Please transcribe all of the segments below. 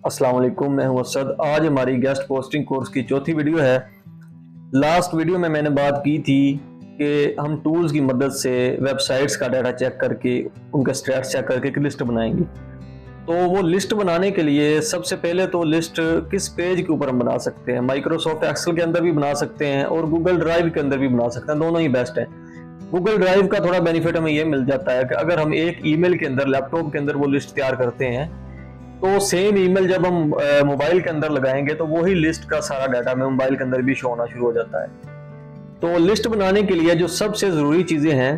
अस्सलाम वालेकुम, मैं हूं असद। आज हमारी गेस्ट पोस्टिंग कोर्स की चौथी वीडियो है। लास्ट वीडियो में मैंने बात की थी कि हम टूल्स की मदद से वेबसाइट्स का डाटा चेक करके उनके स्टैट्स चेक करके एक लिस्ट बनाएंगे। तो वो लिस्ट बनाने के लिए सबसे पहले तो लिस्ट किस पेज के ऊपर हम बना सकते हैं। माइक्रोसॉफ्ट एक्सेल के अंदर भी बना सकते हैं और गूगल ड्राइव के अंदर भी बना सकते हैं, दोनों ही बेस्ट है। गूगल ड्राइव का थोड़ा बेनिफिट हमें ये मिल जाता है कि अगर हम एक ईमेल के अंदर लैपटॉप के अंदर वो लिस्ट तैयार करते हैं तो सेम ईमेल जब हम मोबाइल के अंदर लगाएंगे तो वही लिस्ट का सारा डाटा में मोबाइल के अंदर भी शो होना शुरू हो जाता है। तो लिस्ट बनाने के लिए जो सबसे ज़रूरी चीज़ें हैं,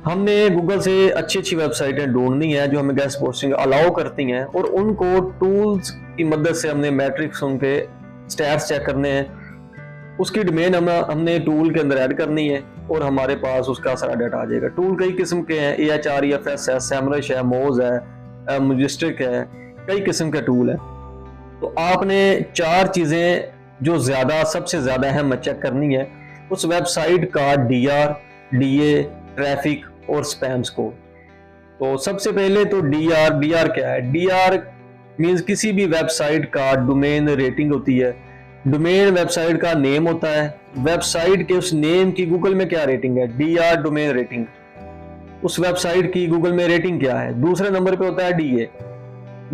हमने गूगल से अच्छी अच्छी वेबसाइटें ढूंढनी है जो हमें गेस्ट पोस्टिंग अलाउ करती हैं और उनको टूल्स की मदद से हमने मैट्रिक्स उनके स्टैट्स चेक करने हैं। उसकी डोमेन हमने टूल के अंदर ऐड करनी है और हमारे पास उसका सारा डाटा आ जाएगा। टूल कई किस्म के हैं, AHREFS है, सेमरश है, मोज है, मजिस्टिक है, कई किस्म के टूल है। तो आपने चार चीजें जो सबसे ज्यादा अहम चेक करनी है, उस वेबसाइट का DR, DA, ट्रैफिक और स्पैम स्कोर। तो सबसे पहले तो DR क्या है? DR मींस किसी भी वेबसाइट का डोमेन रेटिंग होती है। डोमेन वेबसाइट का नेम होता है, वेबसाइट के उस नेम की गूगल में क्या रेटिंग है, DR डोमेन रेटिंग, उस वेबसाइट की गूगल में रेटिंग क्या है। दूसरे नंबर पे होता है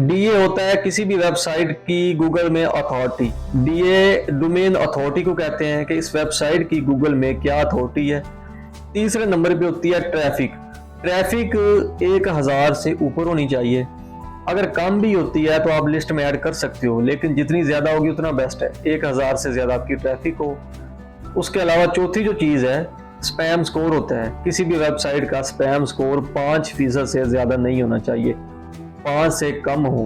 DA होता है किसी भी वेबसाइट की गूगल में अथॉरिटी। DA डोमेन अथॉरिटी को कहते हैं कि इस वेबसाइट की गूगल में क्या अथॉरिटी है। तीसरे नंबर पे होती है ट्रैफिक। ट्रैफिक 1000 से ऊपर होनी चाहिए। अगर कम भी होती है तो आप लिस्ट में ऐड कर सकते हो, लेकिन जितनी ज्यादा होगी उतना बेस्ट है। 1000 से ज्यादा आपकी ट्रैफिक हो। उसके अलावा चौथी जो चीज है, स्पैम स्कोर होता है। किसी भी वेबसाइट का स्पैम स्कोर 5% से ज्यादा नहीं होना चाहिए, 5 से कम हो।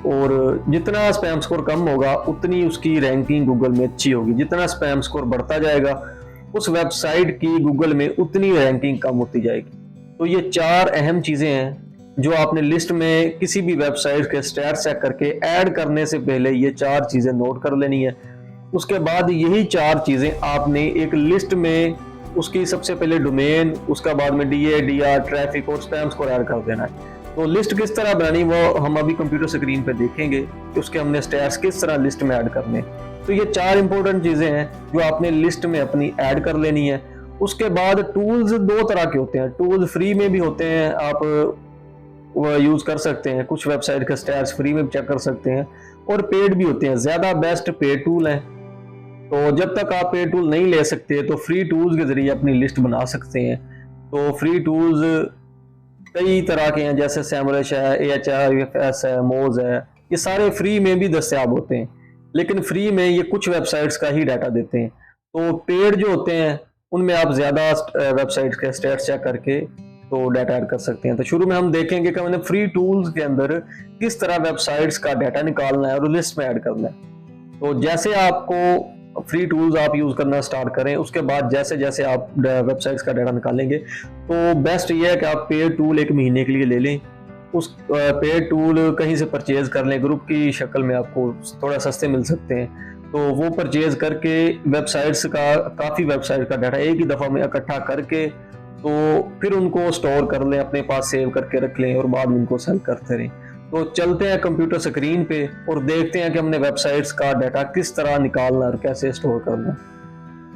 और जितना स्पैम स्कोर कम होगा उतनी उसकी रैंकिंग गूगल में अच्छी होगी। जितना स्पैम स्कोर बढ़ता जाएगा उस वेबसाइट की गूगल में उतनी रैंकिंग कम होती जाएगी। तो ये चार अहम चीजें हैं जो आपने लिस्ट में किसी भी वेबसाइट के स्टैट्स चेक करके ऐड करने से पहले ये चार चीजें नोट कर लेनी है। उसके बाद यही चार चीजें आपने एक लिस्ट में उसकी सबसे पहले डोमेन, उसका बाद में DA, DR, ट्रैफिक और स्पैम स्कोर ऐड कर देना है। तो लिस्ट किस तरह बनानी वो हम अभी कंप्यूटर स्क्रीन पे देखेंगे कि उसके हमने स्टैट्स किस तरह लिस्ट में ऐड करने। तो ये चार इंपॉर्टेंट चीजें हैं जो आपने लिस्ट में अपनी ऐड कर लेनी है। उसके बाद टूल्स दो तरह के होते हैं। टूल्स फ्री में भी होते हैं, आप यूज कर सकते हैं, कुछ वेबसाइट के स्टैट्स फ्री में चेक कर सकते हैं, और पेड भी होते हैं। ज्यादा बेस्ट पेड टूल है। तो जब तक आप पेड टूल नहीं ले सकते तो फ्री टूल्स के जरिए अपनी लिस्ट बना सकते हैं। तो फ्री टूल्स कई तरह के हैं, जैसे सेमरश है, AHREFS है, मोज है, ये सारे फ्री में भी दस्तयाब होते हैं, लेकिन फ्री में ये कुछ वेबसाइट्स का ही डाटा देते हैं। तो पेड जो होते हैं उनमें आप ज्यादा वेबसाइट्स के स्टैट्स चेक करके तो डाटा ऐड कर सकते हैं। तो शुरू में हम देखेंगे कि मैंने फ्री टूल्स के अंदर किस तरह वेबसाइट्स का डाटा निकालना है और लिस्ट में ऐड करना है। तो जैसे आपको फ्री टूल्स आप यूज करना स्टार्ट करें, उसके बाद जैसे जैसे आप वेबसाइट्स का डाटा निकालेंगे तो बेस्ट ये है कि आप पेड टूल एक महीने के लिए ले लें। उस पेड टूल कहीं से परचेज कर लें, ग्रुप की शक्ल में आपको थोड़ा सस्ते मिल सकते हैं। तो वो परचेज करके वेबसाइट्स का, काफ़ी वेबसाइट का डाटा एक ही दफ़ा में इकट्ठा करके तो फिर उनको स्टोर कर लें, अपने पास सेव करके रख लें और बाद में उनको सेल करते रहें। तो चलते हैं कंप्यूटर स्क्रीन पे और देखते हैं कि हमने वेबसाइट्स का डाटा किस तरह निकालना और कैसे स्टोर करना।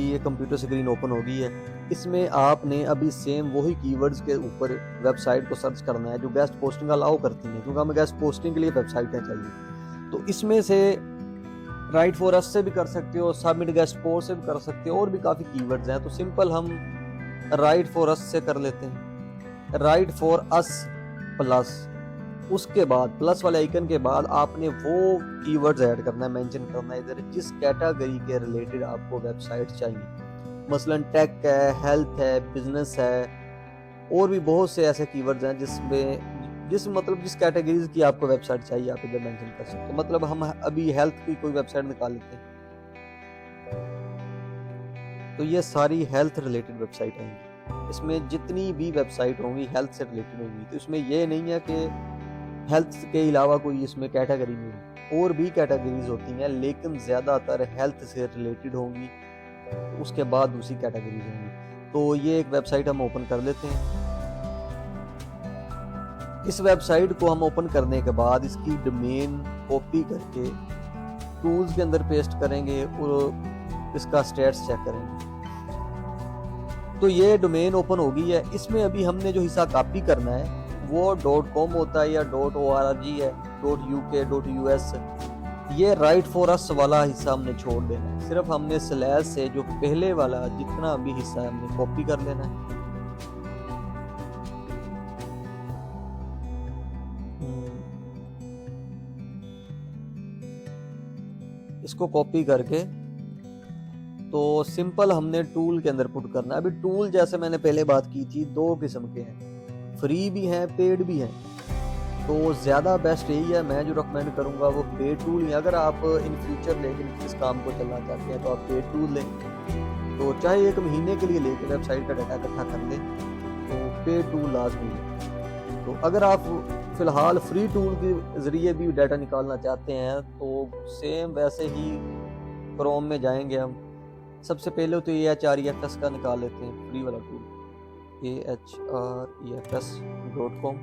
ये कंप्यूटर स्क्रीन ओपन हो गई है। इसमें आपने अभी सेम वही कीवर्ड्स के ऊपर वेबसाइट को सर्च करना है जो गेस्ट पोस्टिंग अलाउ करती हैं, क्योंकि हमें गेस्ट पोस्टिंग के लिए वेबसाइटें चाहिए। तो इसमें से राइट फॉर अस से भी कर सकते हो, सबमिट गेस्ट पोस्ट से भी कर सकते हो, और भी काफ़ी कीवर्ड्स हैं। तो सिंपल हम राइट फॉर अस से कर लेते हैं। राइट फॉर अस प्लस, उसके बाद प्लस वाले आइकन के बाद आपने वो कीवर्ड्स ऐड करना है, मेंशन करना है इधर जिस कैटेगरी के रिलेटेड आपको वेबसाइट चाहिए। मसलन टेक है, हेल्थ है, बिजनेस है, और भी बहुत से ऐसे कीवर्ड्स हैं जिस कैटेगरीज की आपको वेबसाइट चाहिए आप इधर मेंशन कर सकते हो। मतलब हम अभी हेल्थ की कोई वेबसाइट निकाल लेते हैं, तो ये सारी हेल्थ रिलेटेड वेबसाइट आएंगी। इसमें जितनी भी वेबसाइट होंगी हेल्थ से रिलेटेड होंगी। तो इसमें ये नहीं है कि हेल्थ के अलावा कोई इसमें कैटेगरी नहीं होगी, और भी कैटेगरीज होती हैं, लेकिन ज़्यादातर हेल्थ से रिलेटेड होंगी, उसके बाद दूसरी कैटेगरीज होंगी। तो ये एक वेबसाइट हम ओपन कर लेते हैं। इस वेबसाइट को हम ओपन करने के बाद इसकी डोमेन कॉपी करके टूल्स के अंदर पेस्ट करेंगे और इसका स्टेटस चेक करेंगे। तो ये डोमेन ओपन हो गई है। इसमें अभी हमने जो हिस्सा कॉपी करना है वो .com होता है या .org है, .uk, .us। ये राइट फॉर अस वाला हिस्सा हमने छोड़ देना है। सिर्फ हमने स्लैश से जो पहले वाला जितना भी हिस्सा है हमने कॉपी कर लेना है। इसको कॉपी करके तो सिंपल हमने टूल के अंदर पुट करना है। अभी टूल जैसे मैंने पहले बात की थी 2 किस्म के हैं, फ्री भी हैं, पेड भी हैं। तो ज़्यादा बेस्ट यही है, मैं जो रिकमेंड करूँगा वो पेड टूल ही। अगर आप इन फ्यूचर लेकिन इस काम को चलना चाहते हैं तो आप पेड टूल लें। तो चाहे 1 महीने के लिए लेकर वेबसाइट का डाटा इकट्ठा कर लें तो पेड टूल लाजमी है। तो अगर आप फ़िलहाल फ्री टूल के ज़रिए भी डाटा निकालना चाहते हैं तो सेम वैसे ही क्रोम में जाएंगे हम। सबसे पहले तो ahrefs का निकाल लेते हैं, फ्री वाला टूल ahrefs.com।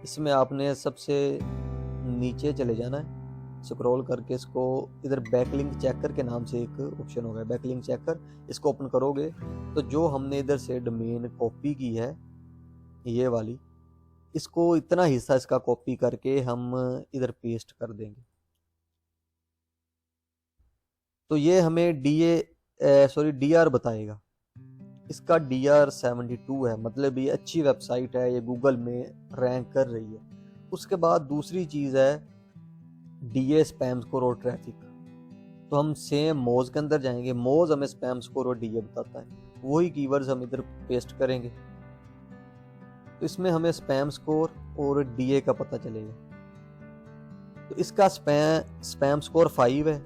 इसमें आपने सबसे नीचे चले जाना है, स्क्रॉल करके इसको इधर बैकलिंक चेकर के नाम से एक ऑप्शन होगा, बैकलिंक चेकर। इसको ओपन करोगे तो जो हमने इधर से डोमेन कॉपी की है ये वाली, इसको इतना हिस्सा इसका कॉपी करके हम इधर पेस्ट कर देंगे। तो ये हमें DR बताएगा। इसका DR 72 है, मतलब ये अच्छी वेबसाइट है, ये गूगल में रैंक कर रही है। उसके बाद दूसरी चीज़ है DA स्पैम स्कोर और ट्रैफिक। तो हम सेम मोज के अंदर जाएंगे, मोज हमें स्पैम स्कोर और DA बताता है, वही कीवर्ड्स हम इधर पेस्ट करेंगे। तो इसमें हमें स्पैम स्कोर और DA का पता चलेगा। तो इसका स्पैम स्कोर 5 है,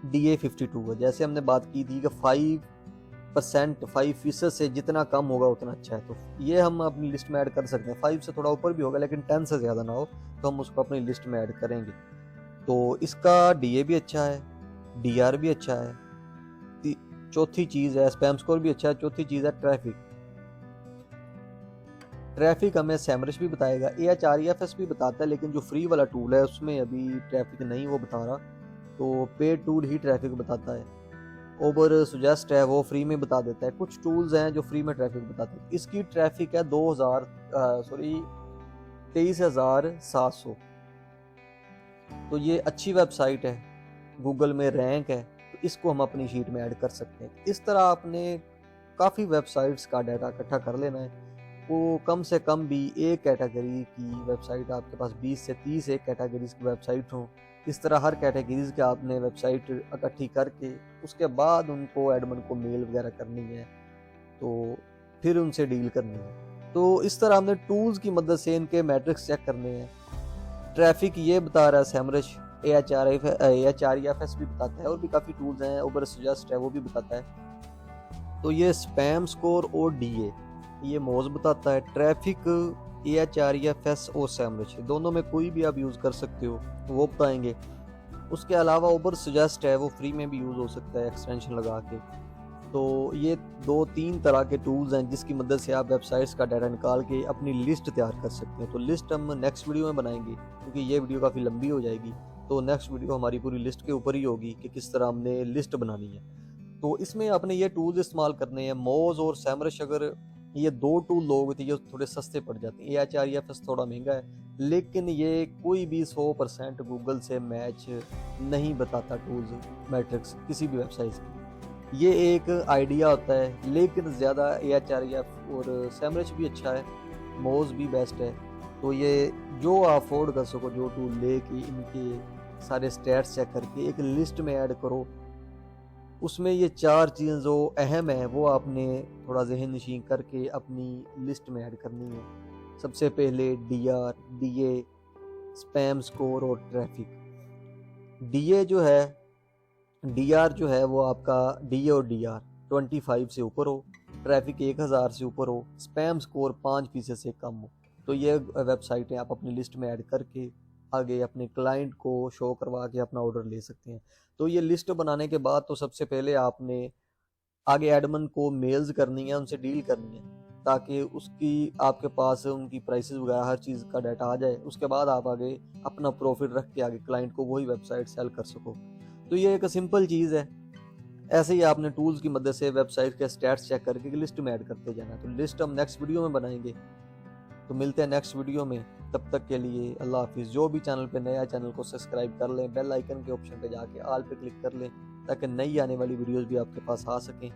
DA 52 है। जैसे हमने बात की थी कि 5% से जितना कम होगा उतना अच्छा है, तो ये हम अपनी लिस्ट में ऐड कर सकते हैं। 5 से थोड़ा ऊपर भी होगा लेकिन 10 से ज़्यादा ना हो, तो हम उसको अपनी लिस्ट में ऐड करेंगे। तो इसका DA भी अच्छा है, DR भी अच्छा है। चौथी चीज़ है स्पैम स्कोर भी अच्छा है। चौथी चीज़ है ट्रैफिक हमें SEMrush भी बताएगा, ahrefs भी बताता है, लेकिन जो फ्री वाला टूल है उसमें अभी ट्रैफिक नहीं वो बता रहा, तो पेड टूल ही ट्रैफिक बताता है। ओवर सुजेस्ट है वो फ्री में बता देता है। कुछ टूल्स हैं जो फ्री में ट्रैफिक बताते हैं। इसकी ट्रैफिक है 23,700। तो ये अच्छी वेबसाइट है, गूगल में रैंक है, तो इसको हम अपनी शीट में ऐड कर सकते हैं। इस तरह आपने काफ़ी वेबसाइट्स का डाटा इकट्ठा कर लेना है। वो कम से कम भी एक कैटेगरी की वेबसाइट, आपके पास 20 से 30 एक कैटेगरीज की वेबसाइट हो। इस तरह हर कैटेगरीज के आपने वेबसाइट इकट्ठी करके उसके बाद उनको एडमिन को मेल वगैरह करनी है, तो फिर उनसे डील करनी है। तो इस तरह हमने टूल्स की मदद से इनके मैट्रिक्स चेक करने हैं। ट्रैफिक ये बता रहा है SEMrush, ahrefs भी बताता है, और भी काफ़ी टूल्स हैं, ओवर सजेस्ट है वो भी बताता है। तो ये स्पैम स्कोर और DA ये मोज बताता है। ट्रैफिक ahrefs और SEMrush दोनों में कोई भी आप यूज़ कर सकते हो, वो बताएंगे। उसके अलावा ओवर सजेस्ट है वो फ्री में भी यूज़ हो सकता है एक्सटेंशन लगा के। तो ये 2-3 तरह के टूल्स हैं जिसकी मदद से आप वेबसाइट्स का डाटा निकाल के अपनी लिस्ट तैयार कर सकते हैं। तो लिस्ट हम नेक्स्ट वीडियो में बनाएंगे, क्योंकि ये वीडियो काफ़ी लंबी हो जाएगी। तो नेक्स्ट वीडियो हमारी पूरी लिस्ट के ऊपर ही होगी कि किस तरह हमने लिस्ट बनानी है। तो इसमें आपने ये टूल्स इस्तेमाल करने हैं, मोज और SEMrush। अगर ये 2 टूल लोगे तो ये थोड़े सस्ते पड़ जाते हैं। ahrefs थोड़ा महंगा है, लेकिन ये कोई भी 100% गूगल से मैच नहीं बताता टूल्स मैट्रिक्स किसी भी वेबसाइट की। ये एक आइडिया होता है, लेकिन ज़्यादा ahrefs और SEMrush भी अच्छा है, मोज भी बेस्ट है। तो ये जो आप अफोर्ड कर सको, जो टूल ले कि इनके सारे स्टैट्स चेक करके एक लिस्ट में ऐड करो। उसमें ये 4 चीज़ें जो अहम है वो आपने थोड़ा जहन नशीं करके अपनी लिस्ट में ऐड करनी है। सबसे पहले DR, DA, स्पैम स्कोर और ट्रैफिक। DR जो है वो आपका DA और DR 25 से ऊपर हो, ट्रैफिक 1000 से ऊपर हो, स्पैम स्कोर 5% से कम हो। तो ये वेबसाइटें आप अपनी लिस्ट में ऐड करके आगे अपने क्लाइंट को शो करवा के अपना ऑर्डर ले सकते हैं। तो ये लिस्ट बनाने के बाद तो सबसे पहले आपने आगे एडमिन को मेल्स करनी है, उनसे डील करनी है। ताकि उसकी आपके पास उनकी प्राइसेस वगैरह हर चीज़ का डाटा आ जाए। उसके बाद आप आगे अपना प्रॉफिट रख के आगे क्लाइंट को वही वेबसाइट सेल कर सको। तो ये एक सिंपल चीज़ है। ऐसे ही आपने टूल्स की मदद से वेबसाइट के स्टैट्स चेक करके लिस्ट में ऐड करते जाना। तो लिस्ट हम नेक्स्ट वीडियो में बनाएंगे। तो मिलते हैं नेक्स्ट वीडियो में, तब तक के लिए अल्लाह हाफिज़। जो भी चैनल पे नया, चैनल को सब्सक्राइब कर लें, बेल आइकन के ऑप्शन पे जाके ऑल पे क्लिक कर लें ताकि नई आने वाली वीडियोस भी आपके पास आ सकें।